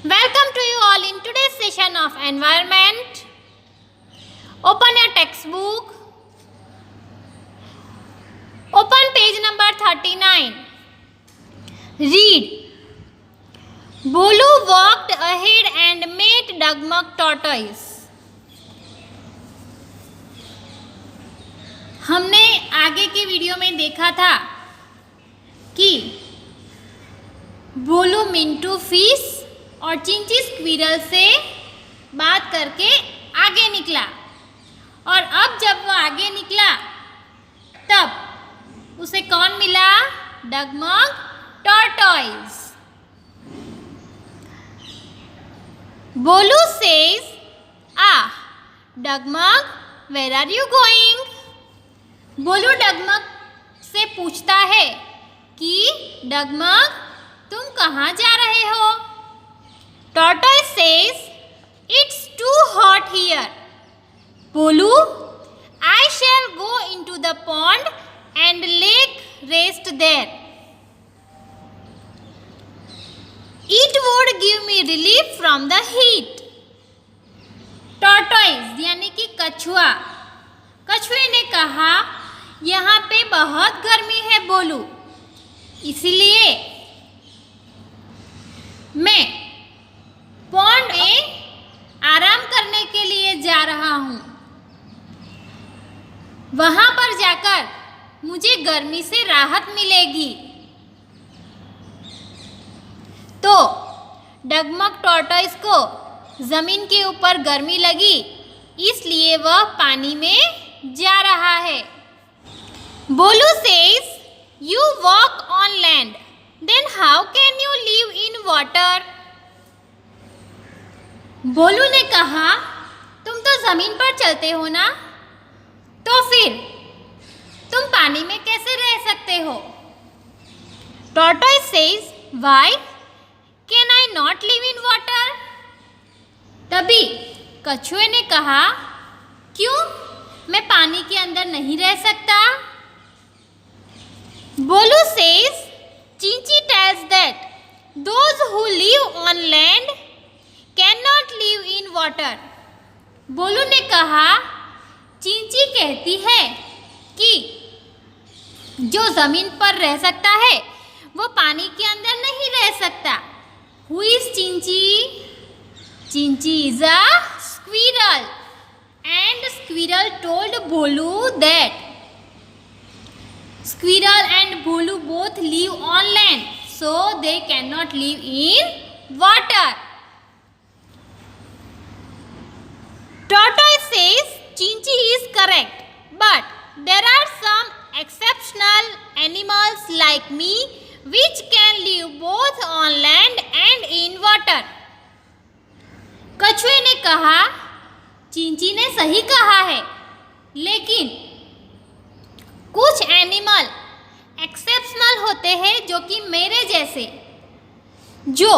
Welcome to you all in today's session of environment. Open your textbook. Open page number 39. Read. Bolu walked ahead and met Dugmug tortoise. हमने आगे के video में देखा था कि बोलू मिंटू फिश और चिंची स्क्विरल से बात करके आगे निकला और अब जब वो आगे निकला तब उसे कौन मिला? डगमग टॉर्टोइस। बोलू सेज, डगमग वेयर आर यू गोइंग? बोलू डगमग से पूछता है कि डगमग तुम कहाँ जा रहे हो? Tortoise says, "It's too hot here." Bolu, I shall go into the pond and lake rest there. It would give me relief from the heat. Tortoise यानी कि कछुआ, कछुए ने कहा यहाँ पे बहुत गर्मी है बोलू, इसलिए मैं पॉन्ड में आराम करने के लिए जा रहा हूँ। वहाँ पर जाकर मुझे गर्मी से राहत मिलेगी। तो डगमग टॉर्टोइस को ज़मीन के ऊपर गर्मी लगी, इसलिए वह पानी में जा रहा है। बोलू says, "You walk on land, then how can you live in water?" बोलू ने कहा, तुम तो जमीन पर चलते हो ना, तो फिर तुम पानी में कैसे रह सकते हो? Tortoise says, "Why can I not live in water?" तभी कछुए ने कहा, क्यों मैं पानी के अंदर नहीं रह सकता? Bolu says, Chinchi tells that those who live on land cannot live in water. बोलू ने कहा, चिंची कहती है कि जो जमीन पर रह सकता है वो पानी के अंदर नहीं रह सकता। Who is चिंची? चिंची is a squirrel and squirrel told Bolu that squirrel and Bolu both live on land, so they cannot live in water. Tortoise says Chinchi is correct, but there are some exceptional animals like me which can live both on land and in water. कछुए ने कहा, चिंची ने सही कहा है, लेकिन कुछ animal exceptional होते हैं जो कि मेरे जैसे, जो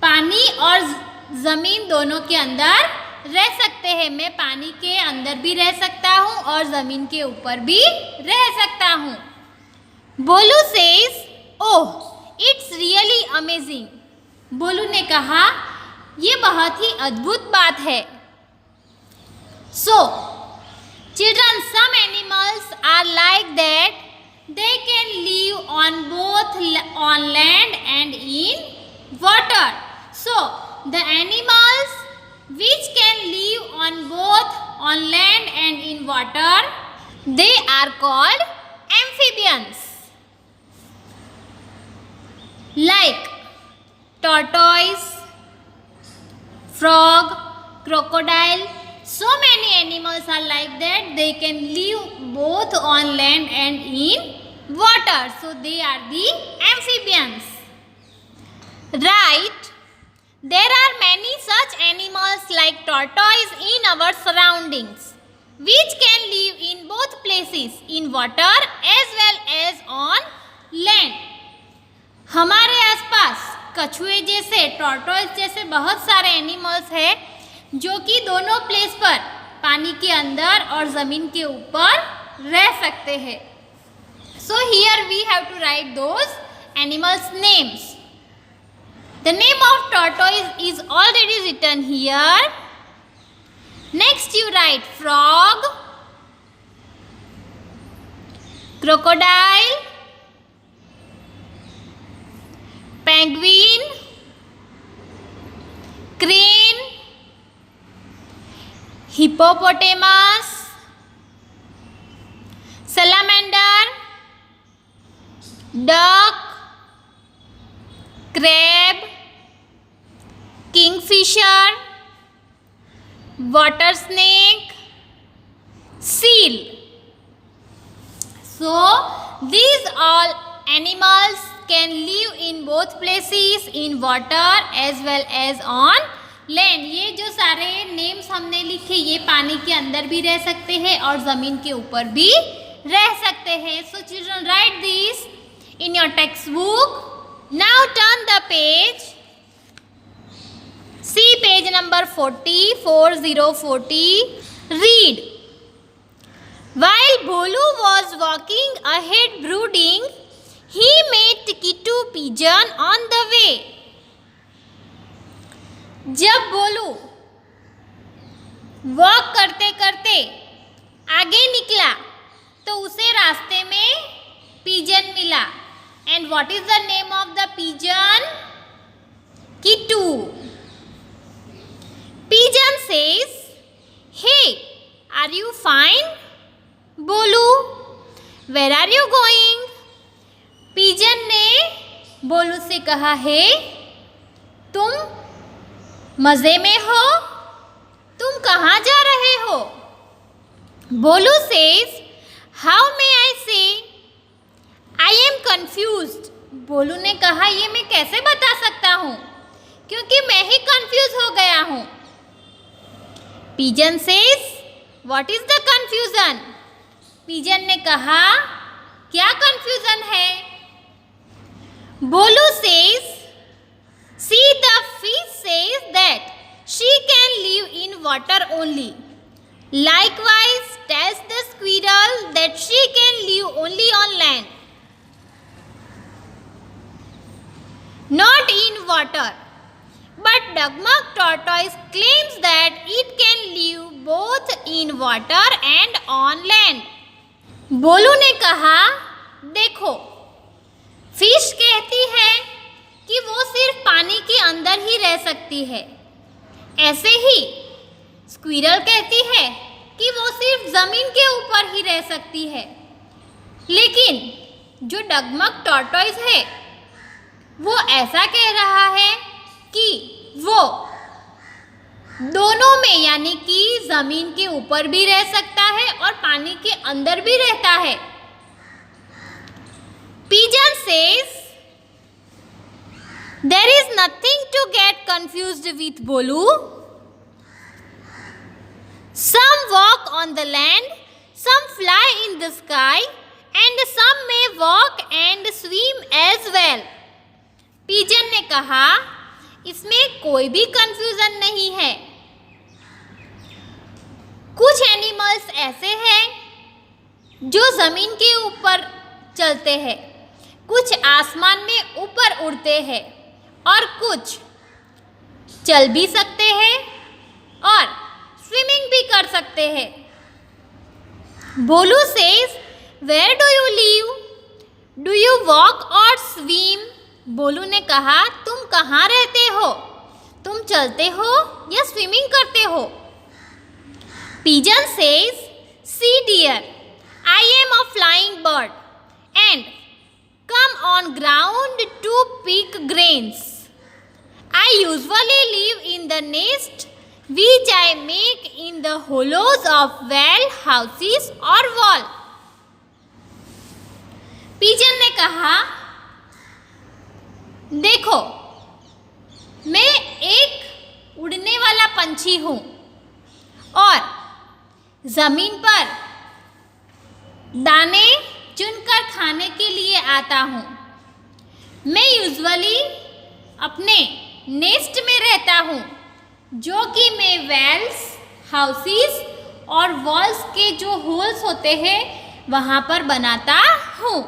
पानी और ज़मीन दोनों के अंदर रह सकते हैं। मैं पानी के अंदर भी रह सकता हूँ और ज़मीन के ऊपर भी रह सकता हूँ। Bolu says, oh it's really amazing. Bolu ने कहा, ये बहुत ही अद्भुत बात है। So children, some animals are like that, they can live on both on land and in water. So the animals which can live on both on land and in water, they are called amphibians. Like tortoise, frog, crocodile, so many animals are like that, they can live both on land and in water, so they are the amphibians. Right? There are many such animals like tortoise in our surroundings, which can live in both places, in water as well as on land. हमारे आसपास कछुए जैसे, tortoise जैसे बहुत सारे animals हैं जो कि दोनों प्लेस पर, पानी के अंदर और ज़मीन के ऊपर रह सकते हैं। So here we have to write those animals' names. The name of tortoise is already written here. Next you write frog, crocodile, penguin, crane, hippopotamus, salamander, duck, crab, kingfisher, water snake, seal. So these all animals can live in both places, in water as well as on land. ये जो सारे names हमने लिखे ये पानी के अंदर भी रह सकते हैं और ज़मीन के ऊपर भी रह सकते हैं. So children, write this in your textbook. Now turn the page. See page number 40, 4040. Read. While Bolu was walking ahead brooding, he met Kittu pigeon on the way. जब बोलू वॉक करते करते आगे निकला तो उसे रास्ते में पिजन मिला. And what is the name of the pigeon? Kittu. Pigeon says, hey are you fine? Bolu, where are you going? Pigeon ने बोलू से कहा, हे तुम मजे में हो? तुम कहाँ जा रहे हो? बोलू सेज, हाउ मे आई से? I am confused. बोलू ने कहा, ये मैं कैसे बता सकता हूँ क्योंकि मैं ही कंफ्यूज हो गया हूँ. Pigeon says, what is the confusion? Pigeon ने कहा, क्या कंफ्यूजन है? बोलू says, see the fish says that she can live in water only. Likewise tells the squirrel that she can live only on land, not in water. But Dugmug tortoise claims that it can live both in water and on land. बोलू ने कहा, देखो fish कहती है कि वो सिर्फ पानी के अंदर ही रह सकती है, ऐसे ही स्क्विरल कहती है कि वो सिर्फ ज़मीन के ऊपर ही रह सकती है. लेकिन जो डगमग टॉर्टोइस है वो ऐसा कह रहा है कि वो दोनों में यानी कि ज़मीन के ऊपर भी रह सकता है और पानी के अंदर भी रहता है. Pigeon says, there is nothing to get confused with Bolu. Some walk on the land, some fly in the sky, and some may walk and swim as well. Pigeon ने कहा, इसमें कोई भी कंफ्यूजन नहीं है. कुछ एनिमल्स ऐसे हैं जो ज़मीन के ऊपर चलते हैं, कुछ आसमान में ऊपर उड़ते हैं और कुछ चल भी सकते हैं और स्विमिंग भी कर सकते हैं. Bolu says, where do you live? Do you walk और स्विम? बोलू ने कहा, तुम कहाँ रहते हो? तुम चलते हो या स्विमिंग करते हो? Pigeon says, see dear, I am a flying bird and come on ground to pick grains. I usually live in the nest which I make in the hollows of well houses or wall. Pigeon ने कहा, देखो मैं एक उड़ने वाला पंछी हूँ और ज़मीन पर दाने चुनकर खाने के लिए आता हूँ. मैं यूजुअली अपने नेस्ट में रहता हूँ जो कि मैं वेल्स, हाउसेस और वॉल्स के जो होल्स होते हैं वहाँ पर बनाता हूँ.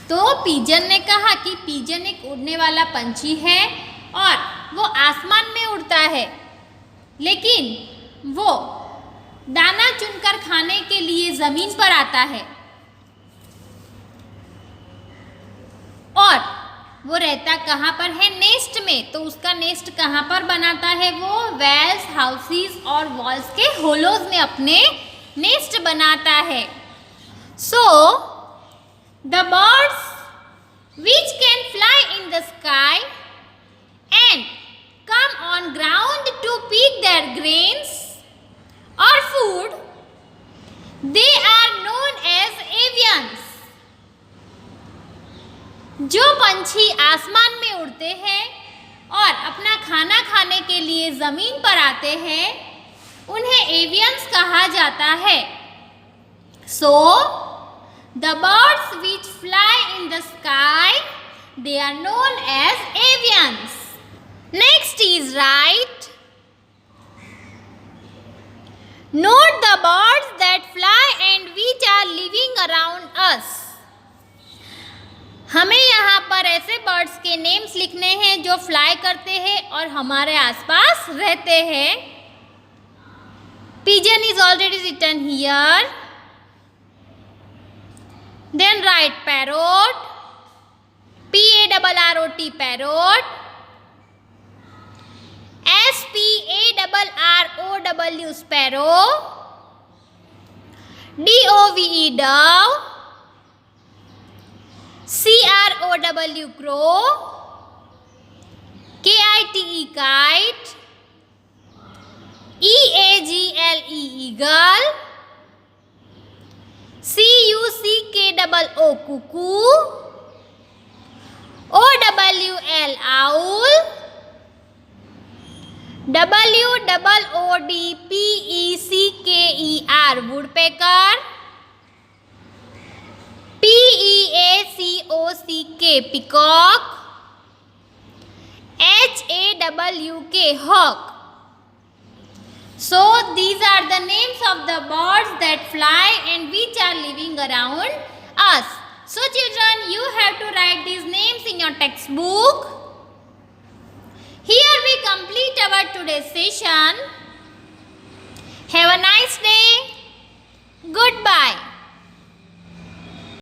तो पिजन ने कहा कि पिजन एक उड़ने वाला पंछी है और वो आसमान में उड़ता है, लेकिन वो दाना चुनकर खाने के लिए ज़मीन पर आता है और वो रहता कहाँ पर है? नेस्ट में। तो उसका नेस्ट कहाँ पर बनाता है? वो वेल्स, हाउसेस और वॉल्स के होलोज में अपने नेस्ट बनाता है। So the birds which can fly in the sky and come on ground to pick their grains or food, they are known as avians. जो पंछी आसमान में उड़ते हैं और अपना खाना खाने के लिए ज़मीन पर आते हैं, उन्हें एवियंस कहा जाता है। So, the birds which fly in the sky, they are known as avians. Next is right. Note the birds that fly and which are living around us. हमें यहाँ पर ऐसे बर्ड्स के नेम्स लिखने हैं जो फ्लाई करते हैं और हमारे आसपास रहते हैं। Pigeon is already written here. Then write parrot, P-A-R-R-O-T, parrot, S-P-A-R-R-O-W, sparrow, D-O-V-E, dove, C-R-O-W, crow, K-I-T-E, kite, E-A-G-L-E, eagle, C-U-C-K-O-O, cuckoo, O-W-L, owl, W-O-O-D-P-E-C-K-E-R, woodpecker, P-E-A-C-O-C-K, peacock, H-A-W-K, hawk. So these are the names of the birds that fly and which are living around us. So children, you have to write these names in your textbook. Here we complete our today's session. Have a nice day. Goodbye.